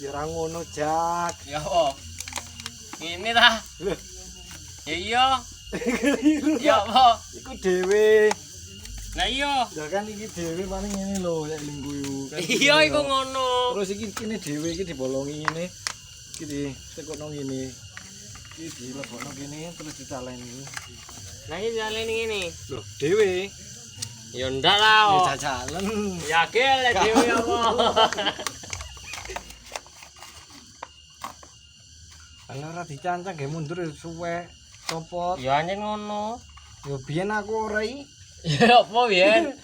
Ya ora ngono, Jak. Ya apa? Ngene ta? Lho, Ya iya. keliru. Ya apa? Iku dhewe. Lah iya. Ya kan iki dhewe paling ngene lho, lek lingguyu. Kan Iya ngene iku lho. ngono. Terus iki kene dhewe iki dibolongi ngene. Iki ditekokno ngene. Iki dilebokno kene terus ditaleni. Lah iki jalene ngene. Lho, dhewe. Ya ndak Ya lah. jajalen. Yakin lek dhewe apa? Ala ora dicancang ge mundur suwe. Copot. Ya anjen ngono. Ya biyen aku ora iki. Ya apa yen?